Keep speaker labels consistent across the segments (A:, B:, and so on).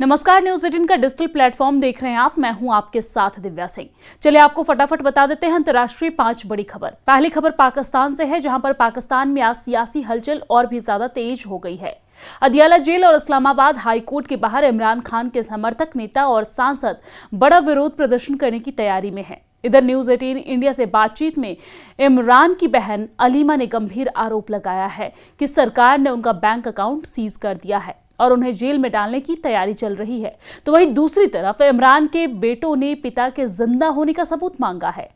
A: नमस्कार, न्यूज 18 का digital platform देख रहे हैं आप। मैं हूं आपके साथ दिव्या सिंह। चलिए आपको फटाफट बता देते हैं अंतर्राष्ट्रीय 5 बड़ी खबर। पहली खबर पाकिस्तान से है, जहां पर पाकिस्तान में आज सियासी हलचल और भी ज्यादा तेज हो गई है। अदियाला जेल और इस्लामाबाद हाई कोर्ट के बाहर इमरान खान के समर्थक, नेता और सांसद बड़ा विरोध प्रदर्शन करने की तैयारी में है। इधर न्यूज 18 इंडिया से बातचीत में इमरान की बहन अलीमा ने गंभीर आरोप लगाया है कि सरकार ने उनका बैंक अकाउंट सीज कर दिया है और उन्हें जेल में डालने की तैयारी चल रही है। तो वहीं दूसरी तरफ इमरान के बेटों ने पिता के जिंदा होने का सबूत मांगा है,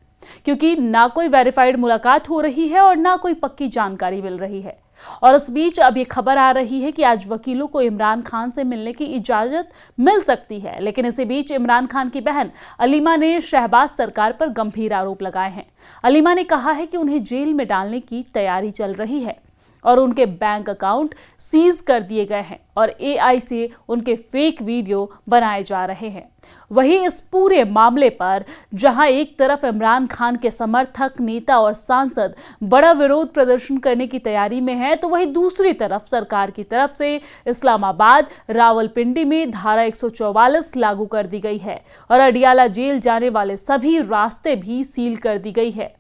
A: क्योंकि ना कोई वेरीफाइड मुलाकात हो रही है और ना कोई पक्की जानकारी मिल रही है। और इस बीच अब ये खबर आ रही है कि आज वकीलों को इमरान खान से मिलने की इजाजत मिल सकती है। लेकिन इसी बीच इमरान खान की बहन अलीमा ने शहबाज सरकार पर गंभीर आरोप लगाए हैं। अलीमा ने कहा है कि उन्हें जेल में डालने की तैयारी चल रही है और उनके बैंक अकाउंट सीज कर दिए गए हैं और एआई से उनके फेक वीडियो बनाए जा रहे हैं। वहीं इस पूरे मामले पर जहां एक तरफ इमरान खान के समर्थक, नेता और सांसद बड़ा विरोध प्रदर्शन करने की तैयारी में हैं, तो वहीं दूसरी तरफ सरकार की तरफ से इस्लामाबाद, रावलपिंडी में धारा 144 लागू कर दी गई है और अडियाला जेल जाने वाले सभी रास्ते भी सील कर दी गई है।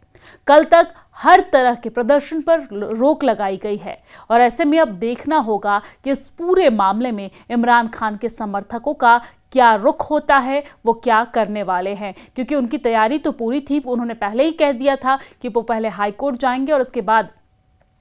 A: कल तक हर तरह के प्रदर्शन पर रोक लगाई गई है और ऐसे में अब देखना होगा कि इस पूरे मामले में इमरान खान के समर्थकों का क्या रुख होता है, वो क्या करने वाले हैं, क्योंकि उनकी तैयारी तो पूरी थी। उन्होंने पहले ही कह दिया था कि वो पहले हाई कोर्ट जाएंगे और उसके बाद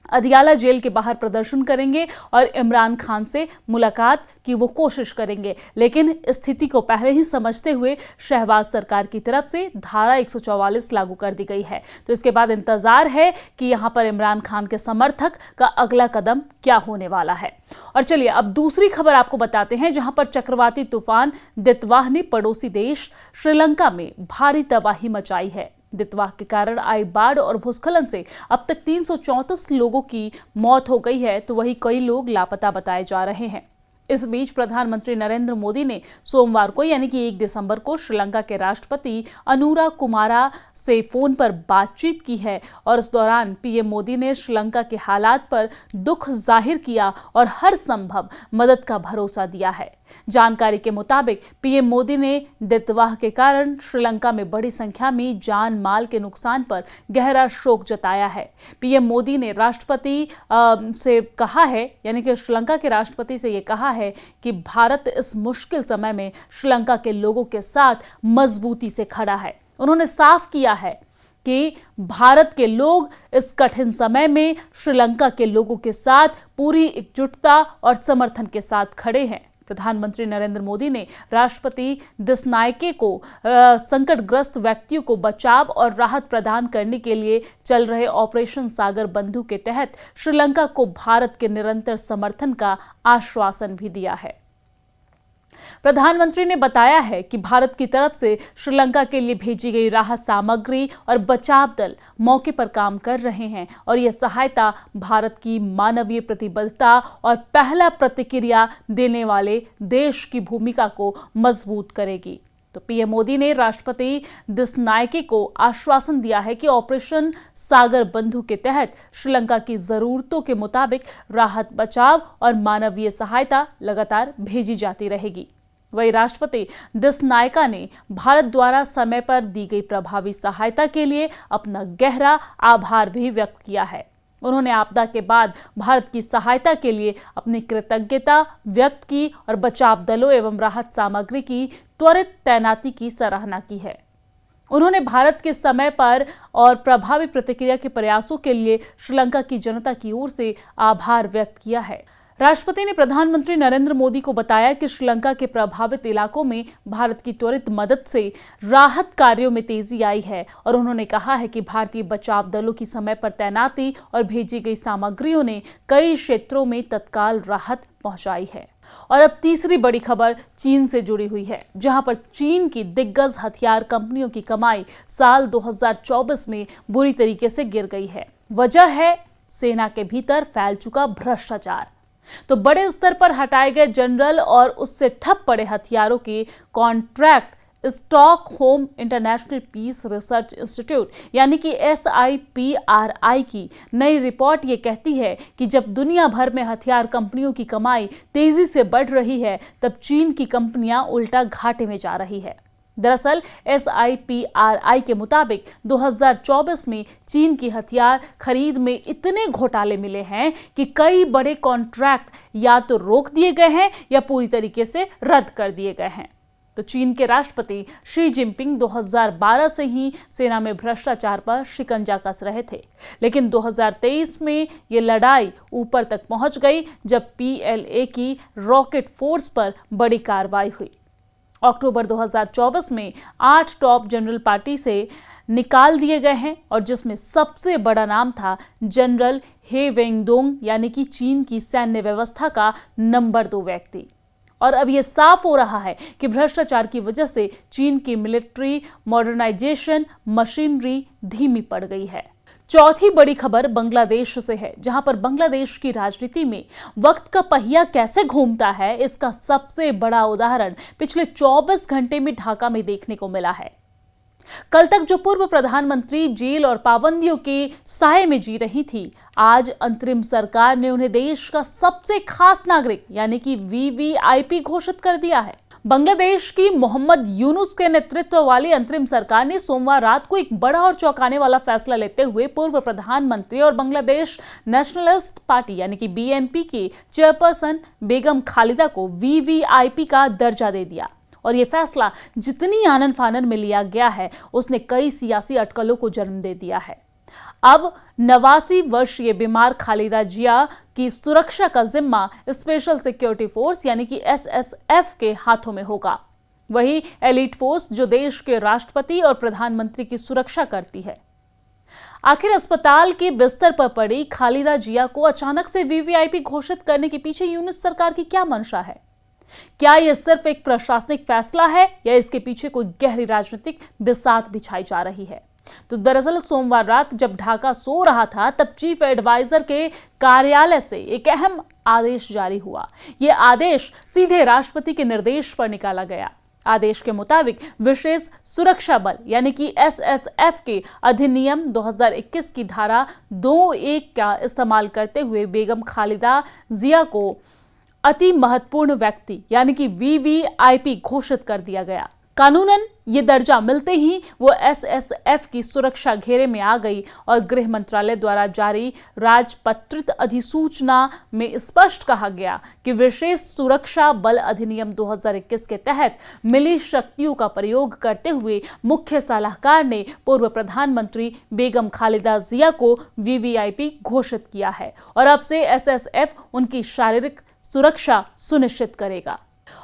A: अदियाला जेल के बाहर प्रदर्शन करेंगे और इमरान खान से मुलाकात की वो कोशिश करेंगे। लेकिन स्थिति को पहले ही समझते हुए शहबाज सरकार की तरफ से धारा 144 लागू कर दी गई है। तो इसके बाद इंतजार है कि यहां पर इमरान खान के समर्थक का अगला कदम क्या होने वाला है। और चलिए अब दूसरी खबर आपको बताते हैं, जहां पर चक्रवाती तूफान दितवाह ने पड़ोसी देश श्रीलंका में भारी तबाही मचाई है। दितवाह के कारण आई बाढ़ और भूस्खलन से अब तक 334 लोगों की मौत हो गई है, तो वहीं कई लोग लापता बताए जा रहे हैं। इस बीच प्रधानमंत्री नरेंद्र मोदी ने सोमवार को यानी कि 1 दिसंबर को श्रीलंका के राष्ट्रपति अनुरा कुमारा से फोन पर बातचीत की है और इस दौरान पीएम मोदी ने श्रीलंका के हालात पर दुख जाहिर किया और हर संभव मदद का भरोसा दिया है। जानकारी के मुताबिक पीएम मोदी ने दितवाह के कारण श्रीलंका में बड़ी संख्या में जान माल के नुकसान पर गहरा शोक जताया है। पीएम मोदी ने राष्ट्रपति से कहा है, यानी कि श्रीलंका के राष्ट्रपति से ये कहा है कि भारत इस मुश्किल समय में श्रीलंका के लोगों के साथ मजबूती से खड़ा है। उन्होंने साफ किया है कि भारत के लोग इस कठिन समय में श्रीलंका के लोगों के साथ पूरी एकजुटता और समर्थन के साथ खड़े हैं। प्रधानमंत्री नरेंद्र मोदी ने राष्ट्रपति दिसनायके को संकटग्रस्त व्यक्तियों को बचाव और राहत प्रदान करने के लिए चल रहे ऑपरेशन सागर बंधु के तहत श्रीलंका को भारत के निरंतर समर्थन का आश्वासन भी दिया है। प्रधानमंत्री ने बताया है कि भारत की तरफ से श्रीलंका के लिए भेजी गई राहत सामग्री और बचाव दल मौके पर काम कर रहे हैं और यह सहायता भारत की मानवीय प्रतिबद्धता और पहला प्रतिक्रिया देने वाले देश की भूमिका को मजबूत करेगी। तो पीएम मोदी ने राष्ट्रपति दिसनायके को आश्वासन दिया है कि ऑपरेशन सागर बंधु के तहत श्रीलंका की जरूरतों के मुताबिक राहत, बचाव और मानवीय सहायता लगातार भेजी जाती रहेगी। वहीं राष्ट्रपति दिसनायका ने भारत द्वारा समय पर दी गई प्रभावी सहायता के लिए अपना गहरा आभार भी व्यक्त किया है। उन्होंने आपदा के बाद भारत की सहायता के लिए अपनी कृतज्ञता व्यक्त की और बचाव दलों एवं राहत सामग्री की त्वरित तैनाती की सराहना की है। उन्होंने भारत के समय पर और प्रभावी प्रतिक्रिया के प्रयासों के लिए श्रीलंका की जनता की ओर से आभार व्यक्त किया है। राष्ट्रपति ने प्रधानमंत्री नरेंद्र मोदी को बताया कि श्रीलंका के प्रभावित इलाकों में भारत की त्वरित मदद से राहत कार्यों में तेजी आई है और उन्होंने कहा है कि भारतीय बचाव दलों की समय पर तैनाती और भेजी गई सामग्रियों ने कई क्षेत्रों में तत्काल राहत पहुंचाई है। और अब तीसरी बड़ी खबर चीन से जुड़ी हुई है, जहां पर चीन की दिग्गज हथियार कंपनियों की कमाई साल 2024 में बुरी तरीके से गिर गई है। वजह है सेना के भीतर फैल चुका भ्रष्टाचार। तो बड़े स्तर पर हटाए गए जनरल और उससे ठप पड़े हथियारों के contract Stockholm International Peace Research Institute यानी कि SIPRI की नई रिपोर्ट ये कहती है कि जब दुनिया भर में हथियार कंपनियों की कमाई तेजी से बढ़ रही है, तब चीन की कंपनियां उल्टा घाटे में जा रही है। दरअसल SIPRI के मुताबिक 2024 में चीन की हथियार खरीद में इतने घोटाले मिले हैं कि कई बड़े कॉन्ट्रैक्ट या तो रोक दिए गए हैं या पूरी तरीके से रद्द कर दिए गए हैं। तो चीन के राष्ट्रपति शी जिनपिंग 2012 से ही सेना में भ्रष्टाचार पर शिकंजा कस रहे थे, लेकिन 2023 में ये लड़ाई ऊपर तक पहुंच गई जब PLA की रॉकेट फोर्स पर बड़ी कार्रवाई हुई। अक्टूबर 2024 में 8 टॉप जनरल पार्टी से निकाल दिए गए हैं और जिसमें सबसे बड़ा नाम था जनरल हे वेंगडोंग यानी कि चीन की सैन्य व्यवस्था का नंबर 2 व्यक्ति। और अब यह साफ हो रहा है कि भ्रष्टाचार की वजह से चीन की मिलिट्री मॉडर्नाइजेशन मशीनरी धीमी पड़ गई है। चौथी बड़ी खबर बांग्लादेश से है, जहां पर बांग्लादेश की राजनीति में वक्त का पहिया कैसे घूमता है, इसका सबसे बड़ा उदाहरण पिछले 24 घंटे में ढाका में देखने को मिला है। कल तक जो पूर्व प्रधानमंत्री जेल और पाबंदियों के साए में जी रही थी, आज अंतरिम सरकार ने उन्हें देश का सबसे खास नागरिक यानी कि VVIP घोषित कर दिया है। बांग्लादेश की मोहम्मद यूनुस के नेतृत्व वाली अंतरिम सरकार ने सोमवार रात को एक बड़ा और चौंकाने वाला फैसला लेते हुए पूर्व प्रधानमंत्री और बांग्लादेश नेशनलिस्ट पार्टी यानी कि BNP की चेयरपर्सन बेगम खालिदा को VVIP का दर्जा दे दिया। और ये फैसला जितनी आनन फानन में लिया गया है, उसने कई सियासी अटकलों को जन्म दे दिया है। अब 89 वर्षीय बीमार खालिदा जिया की सुरक्षा का जिम्मा स्पेशल सिक्योरिटी फोर्स यानी कि SSF के हाथों में होगा। वही एलीट फोर्स जो देश के राष्ट्रपति और प्रधानमंत्री की सुरक्षा करती है। आखिर अस्पताल के बिस्तर पर पड़ी खालिदा जिया को अचानक से VVIP घोषित करने के पीछे यूनुस सरकार की क्या मंशा है? क्या यह सिर्फ एक प्रशासनिक फैसला है या इसके पीछे कोई गहरी राजनीतिक बिसात बिछाई जा रही है? तो दरअसल सोमवार रात जब ढाका सो रहा था, तब चीफ एडवाइजर के कार्यालय से एक अहम आदेश जारी हुआ। यह आदेश सीधे राष्ट्रपति के निर्देश पर निकाला गया। आदेश के मुताबिक विशेष सुरक्षा बल यानी कि SSF के अधिनियम 2021 की धारा 2(1) का इस्तेमाल करते हुए बेगम खालिदा जिया को अति महत्वपूर्ण व्यक्ति यानी कि VVIP घोषित कर दिया गया। कानूनन ये दर्जा मिलते ही वो SSF की सुरक्षा घेरे में आ गई और गृह मंत्रालय द्वारा जारी राजपत्रित अधिसूचना में स्पष्ट कहा गया कि विशेष सुरक्षा बल अधिनियम 2021 के तहत मिली शक्तियों का प्रयोग करते हुए मुख्य सलाहकार ने पूर्व प्रधानमंत्री बेगम खालिदा जिया को VVIP घोषित किया है और अब से SSF उनकी शारीरिक सुरक्षा सुनिश्चित करेगा।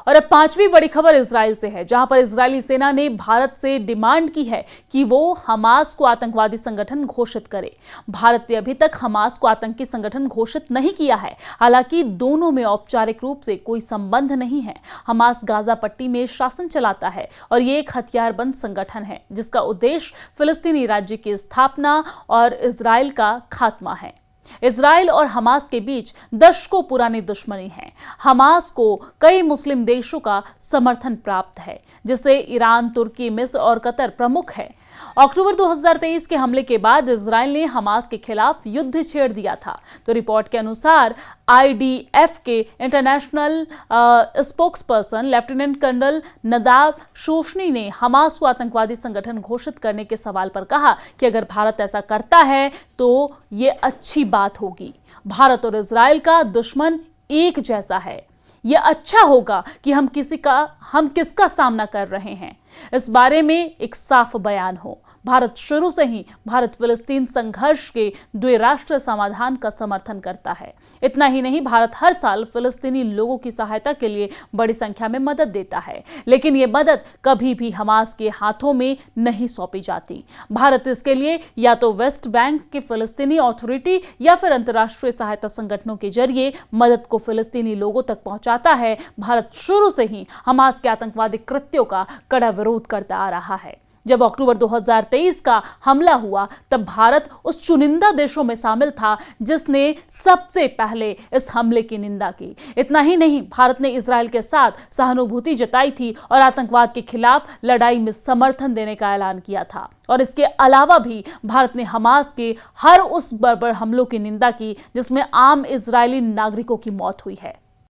A: और अब पांचवी बड़ी खबर इजराइल से है, जहां पर इजरायली सेना ने भारत से डिमांड की है कि वो हमास को आतंकवादी संगठन घोषित करे। भारत ने अभी तक हमास को आतंकी संगठन घोषित नहीं किया है। हालांकि दोनों में औपचारिक रूप से कोई संबंध नहीं है। हमास गाजा पट्टी में शासन चलाता है और ये एक हथियारबंद संगठन है जिसका उद्देश्य फिलिस्तीनी राज्य की स्थापना और इजराइल का खात्मा है। इजराइल और हमास के बीच दशकों पुरानी दुश्मनी है। हमास को कई मुस्लिम देशों का समर्थन प्राप्त है, जिससे ईरान, तुर्की, मिस्र और कतर प्रमुख है। अक्टूबर 2023 के हमले के बाद इजराइल ने हमास के खिलाफ युद्ध छेड़ दिया था। तो रिपोर्ट के अनुसार IDF के इंटरनेशनल स्पोक्सपर्सन लेफ्टिनेंट कर्नल नदाब शोशनी ने हमास को आतंकवादी संगठन घोषित करने के सवाल पर कहा कि अगर भारत ऐसा करता है तो ये अच्छी बात होगी। भारत और इजराइल का दुश्मन एक जैसा है। यह अच्छा होगा कि हम किसका सामना कर रहे हैं, इस बारे में एक साफ बयान हो। भारत शुरू से ही भारत फिलिस्तीन संघर्ष के द्विराष्ट्र समाधान का समर्थन करता है। इतना ही नहीं, भारत हर साल फिलिस्तीनी लोगों की सहायता के लिए बड़ी संख्या में मदद देता है, लेकिन ये मदद कभी भी हमास के हाथों में नहीं सौंपी जाती। भारत इसके लिए या तो वेस्ट बैंक के फिलिस्तीनी अथॉरिटी या फिर अंतर्राष्ट्रीय सहायता संगठनों के जरिए मदद को फिलिस्तीनी लोगों तक पहुंचाता है। भारत शुरू से ही हमास के आतंकवादी कृत्यों का कड़ा विरोध करता आ रहा है। जब अक्टूबर 2023 का हमला हुआ तब भारत उस चुनिंदा देशों में शामिल था जिसने सबसे पहले इस हमले की निंदा की। इतना ही नहीं, भारत ने इजराइल के साथ सहानुभूति जताई थी और आतंकवाद के खिलाफ लड़ाई में समर्थन देने का ऐलान किया था। और इसके अलावा भी भारत ने हमास के हर उस बर्बर हमलों की निंदा की जिसमें आम इजरायली नागरिकों की मौत हुई है।